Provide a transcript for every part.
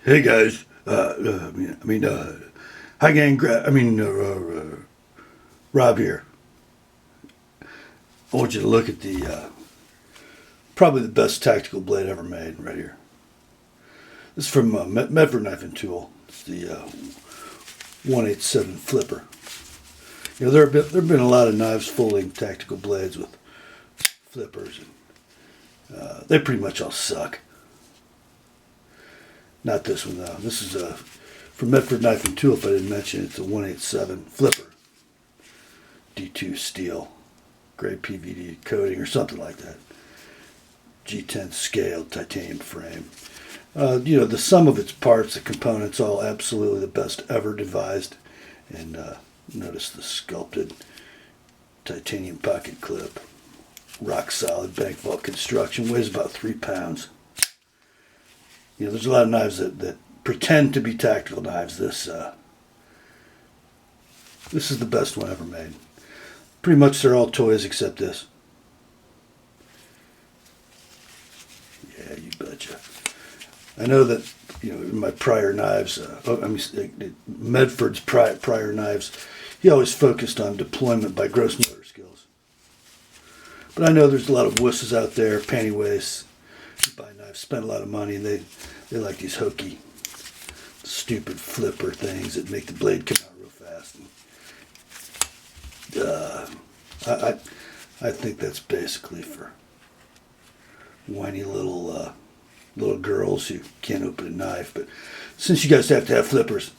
Hey guys, hi gang, Rob here. I want you to look at the probably the best tactical blade ever made right here. This is from Medford Knife and Tool. It's the 187 flipper. You know, there've been a lot of knives folding tactical blades with flippers, and they pretty much all suck. Not this one though. This is from Medford Knife and Tool. If I didn't mention it, it's a 187 flipper, D2 steel, gray PVD coating or something like that. G10 scaled titanium frame. The sum of its parts, the components, all absolutely the best ever devised. And notice the sculpted titanium pocket clip, rock solid bank vault construction, weighs about 3 pounds. You know, there's a lot of knives that pretend to be tactical knives. This is the best one ever made. Pretty much they're all toys except this. Yeah, you betcha. I know that, in my prior knives, Medford's prior knives, he always focused on deployment by gross motor skills. But I know there's a lot of wusses out there, panty waists, who buy knives, spend a lot of money, and they like these hokey, stupid flipper things that make the blade come out real fast. And, I think that's basically for whiny little girls who can't open a knife. But since you guys have to have flippers,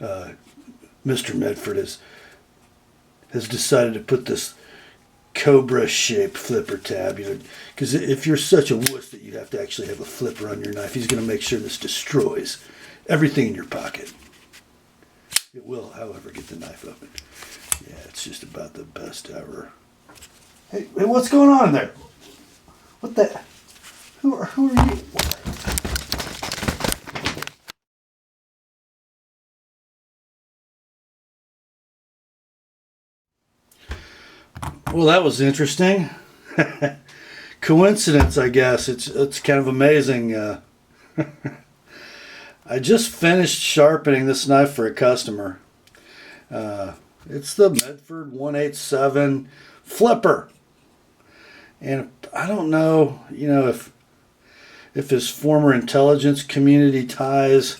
Mr. Medford has decided to put this cobra-shaped flipper tab, because if you're such a wuss that you have to actually have a flipper on your knife, he's going to make sure this destroys everything in your pocket. It will, however, get the knife open. Yeah, it's just about the best ever. Hey, what's going on in there? What the? Who are you? Well, that was interesting. Coincidence, I guess. It's kind of amazing. I just finished sharpening this knife for a customer. It's the Medford 187 flipper, and I don't know, if his former intelligence community ties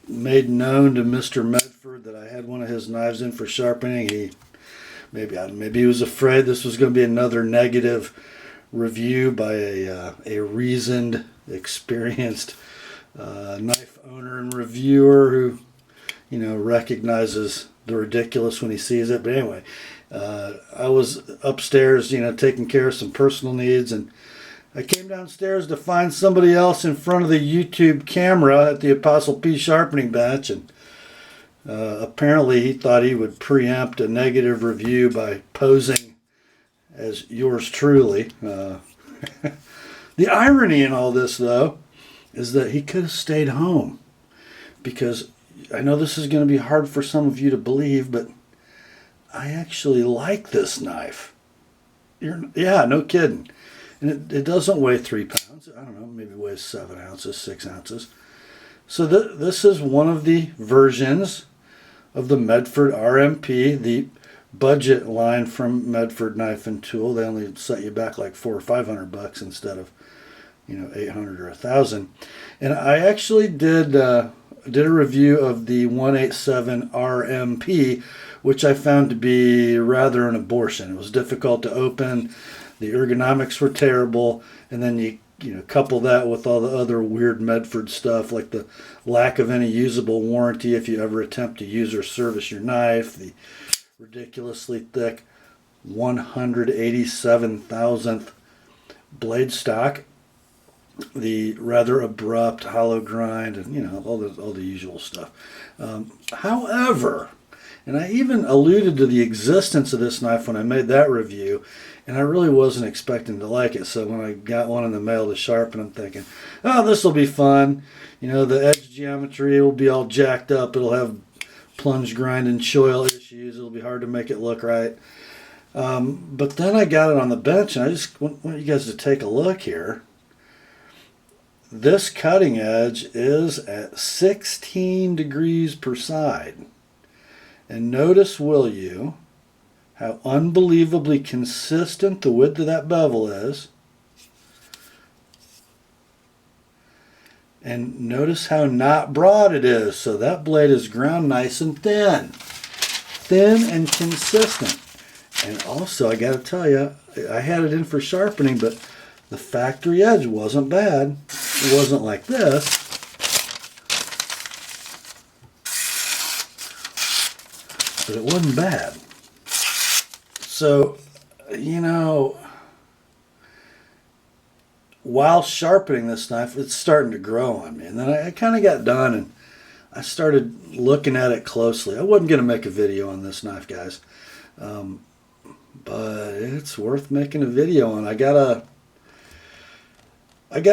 made known to Mr. Medford that I had one of his knives in for sharpening. Maybe he was afraid this was going to be another negative review by a reasoned, experienced knife owner and reviewer who, recognizes the ridiculous when he sees it. But anyway, I was upstairs, taking care of some personal needs, and I came downstairs to find somebody else in front of the YouTube camera at the TheApostleP sharpening bench, and apparently he thought he would preempt a negative review by posing as yours truly. The irony in all this, though, is that he could have stayed home, because I know this is going to be hard for some of you to believe, but I actually like this knife. Yeah, no kidding. And it doesn't weigh 3 pounds. I don't know, maybe it weighs 7 ounces, 6 ounces. So this is one of the versions of the Medford RMP, the budget line from Medford Knife and Tool. They only set you back like $400 or $500 instead of, $800 or $1,000. And I actually did a review of the 187 RMP, which I found to be rather an abortion. It was difficult to open. The ergonomics were terrible, and then you couple that with all the other weird Medford stuff, like the lack of any usable warranty if you ever attempt to use or service your knife, the ridiculously thick 187,000th blade stock, the rather abrupt hollow grind, and all the usual stuff. However, and I even alluded to the existence of this knife when I made that review, and I really wasn't expecting to like it. So when I got one in the mail to sharpen, I'm thinking, oh, this will be fun. The edge geometry will be all jacked up. It'll have plunge grind and choil issues. It'll be hard to make it look right. But then I got it on the bench, and I just want you guys to take a look here. this cutting edge is at 16 degrees per side. And notice, will you, how unbelievably consistent the width of that bevel is. And notice how not broad it is. So that blade is ground nice and thin. Thin and consistent. And also, I got to tell you, I had it in for sharpening, but the factory edge wasn't bad. It wasn't like this. But it wasn't bad. So, you know, while sharpening this knife, it's starting to grow on me. And then I kind of got done and I started looking at it closely. I wasn't going to make a video on this knife, guys. But it's worth making a video on. I gotta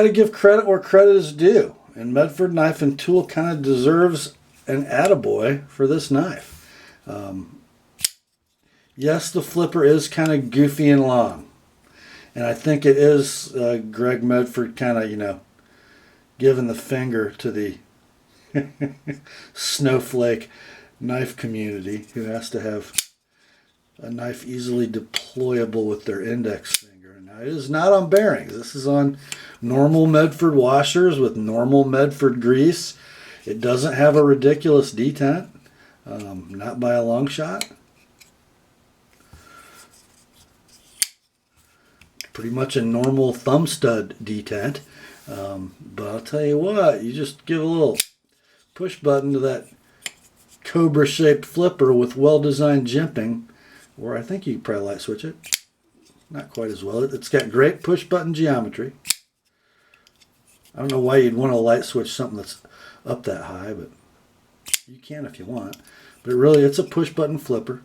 give credit where credit is due. And Medford Knife and Tool kind of deserves an attaboy for this knife. Yes, the flipper is kind of goofy and long. And I think it is Greg Medford kind of, you know, giving the finger to the snowflake knife community who has to have a knife easily deployable with their index finger. Now, it is not on bearings. This is on normal Medford washers with normal Medford grease. It doesn't have a ridiculous detent, not by a long shot. Pretty much a normal thumb stud detent. But I'll tell you what, you just give a little push button to that cobra-shaped flipper with well-designed jimping, or I think you could probably light switch it. Not quite as well. It's got great push button geometry. I don't know why you'd want to light switch something that's up that high, but you can if you want. But really, it's a push button flipper,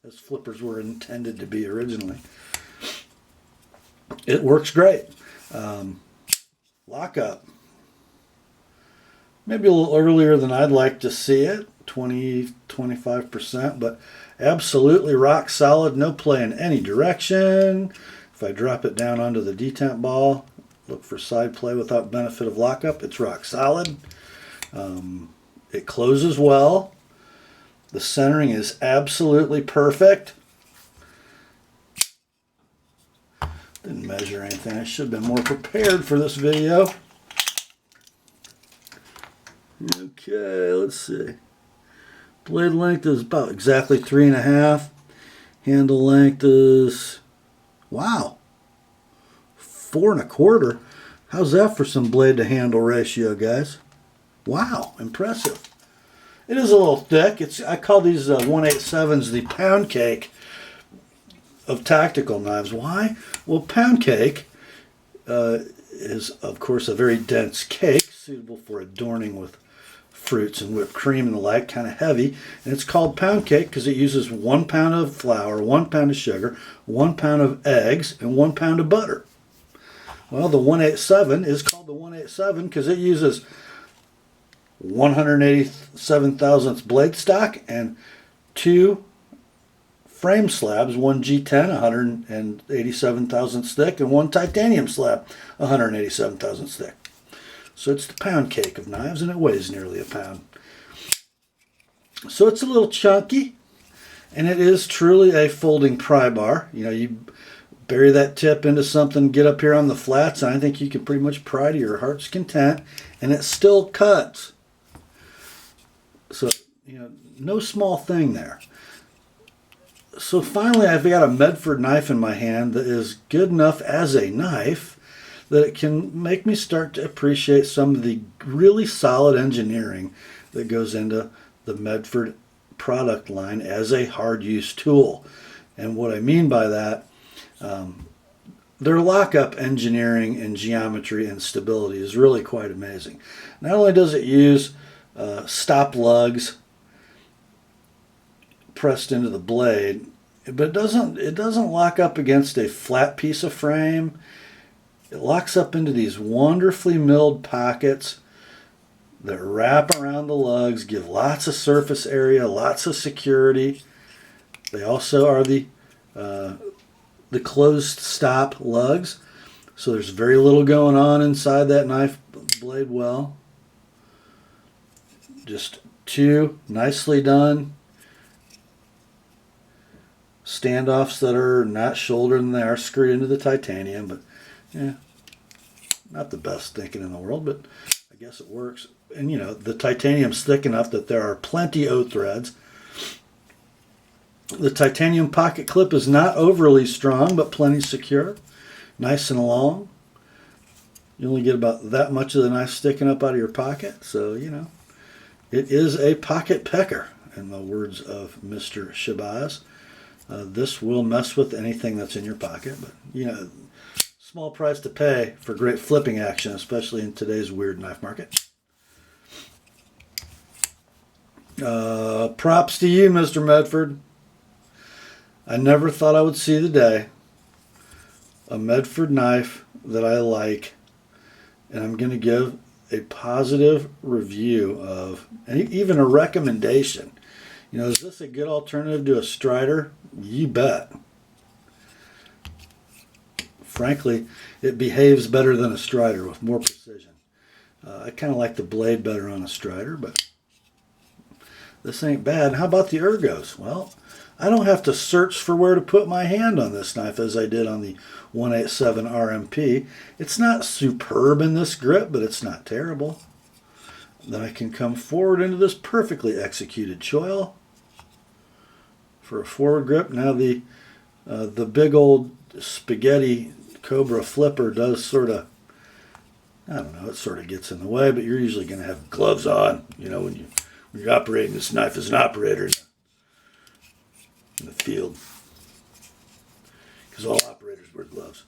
as flippers were intended to be originally. It works great. Lockup. Maybe a little earlier than I'd like to see it, 20-25%, but absolutely rock solid, no play in any direction. If I drop it down onto the detent ball, look for side play without benefit of lockup, it's rock solid. It closes well. The centering is absolutely perfect. Didn't measure anything. I should have been more prepared for this video. Okay, let's see. Blade length is about exactly 3.5. Handle length is, wow, 4.25. How's that for some blade to handle ratio, guys? Wow, impressive. It is a little thick. I call these 187s the pound cake of tactical knives. Why? Well, pound cake is, of course, a very dense cake, suitable for adorning with fruits and whipped cream and the like, kind of heavy. And it's called pound cake because it uses 1 pound of flour, 1 pound of sugar, 1 pound of eggs, and 1 pound of butter. Well, the 187 is called the 187 because it uses 187 thousandths blade stock and 2 frame slabs, 1 G10 187 thousandths thick and 1 titanium slab 187 thousandths thick. So it's the pound cake of knives, and it weighs nearly a pound. So it's a little chunky, and it is truly a folding pry bar. You know, you bury that tip into something, get up here on the flats, and I think you can pretty much pry to your heart's content, and it still cuts. So, you know, no small thing there. So finally, I've got a Medford knife in my hand that is good enough as a knife that it can make me start to appreciate some of the really solid engineering that goes into the Medford product line as a hard-use tool. And what I mean by that, their lockup engineering and geometry and stability is really quite amazing. Not only does it use stop lugs pressed into the blade, but it doesn't lock up against a flat piece of frame. It locks up into these wonderfully milled pockets that wrap around the lugs, give lots of surface area, lots of security. They also are the closed stop lugs, So there's very little going on inside that knife blade well. Just two nicely done standoffs that are not shouldered and they are screwed into the titanium, but yeah, not the best thinking in the world, but I guess it works. And you know, the titanium's thick enough that there are plenty O threads. The titanium pocket clip is not overly strong, but plenty secure. Nice and long. You only get about that much of the knife sticking up out of your pocket, so you know, it is a pocket pecker, in the words of Mr. Shabazz. This will mess with anything that's in your pocket, but you know, small price to pay for great flipping action, especially in today's weird knife market. Props to you, Mr. Medford. I never thought I would see the day. A Medford knife that I like, and I'm going to give a positive review of, and even a recommendation. You know, is this a good alternative to a Strider? You bet. Frankly, it behaves better than a Strider with more precision. I kind of like the blade better on a Strider, but this ain't bad. How about the ergos? Well, I don't have to search for where to put my hand on this knife as I did on the 187 RMP. It's not superb in this grip, but it's not terrible. Then I can come forward into this perfectly executed choil for a forward grip. Now the big old spaghetti Cobra flipper does sort of, I don't know, it sort of gets in the way, but you're usually going to have gloves on, you know, when you're operating this knife as an operator in the field, because all operators wear gloves.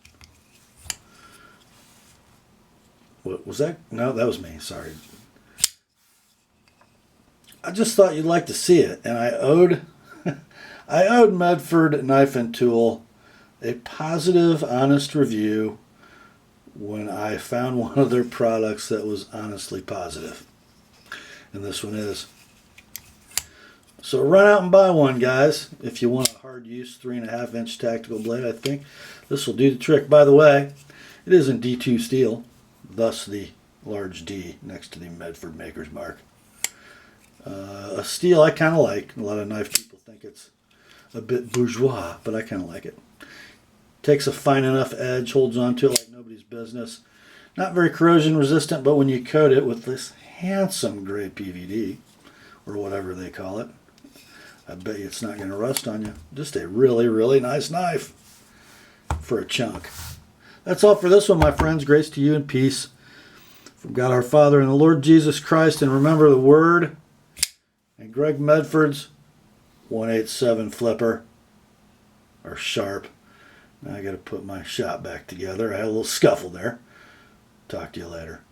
What was that? No, that was me. Sorry. I just thought you'd like to see it, and I owed Medford Knife and Tool a positive, honest review when I found one of their products that was honestly positive, and this one is. So run out and buy one, guys, if you want a hard use 3.5 inch tactical blade. I think this will do the trick. By the way, it is in D2 steel, thus the large D next to the Medford maker's mark. A steel I kind of like. A lot of knife people think it's a bit bourgeois, but I kind of like it. Takes a fine enough edge, holds onto it like nobody's business. Not very corrosion resistant, but when you coat it with this handsome gray PVD, or whatever they call it, I bet you it's not going to rust on you. Just a really, really nice knife for a chunk. That's all for this one, my friends. Grace to you and peace from God our Father and the Lord Jesus Christ. And remember the word and Greg Medford's 187 flipper are sharp. Now I got to put my shot back together. I had a little scuffle there. Talk to you later.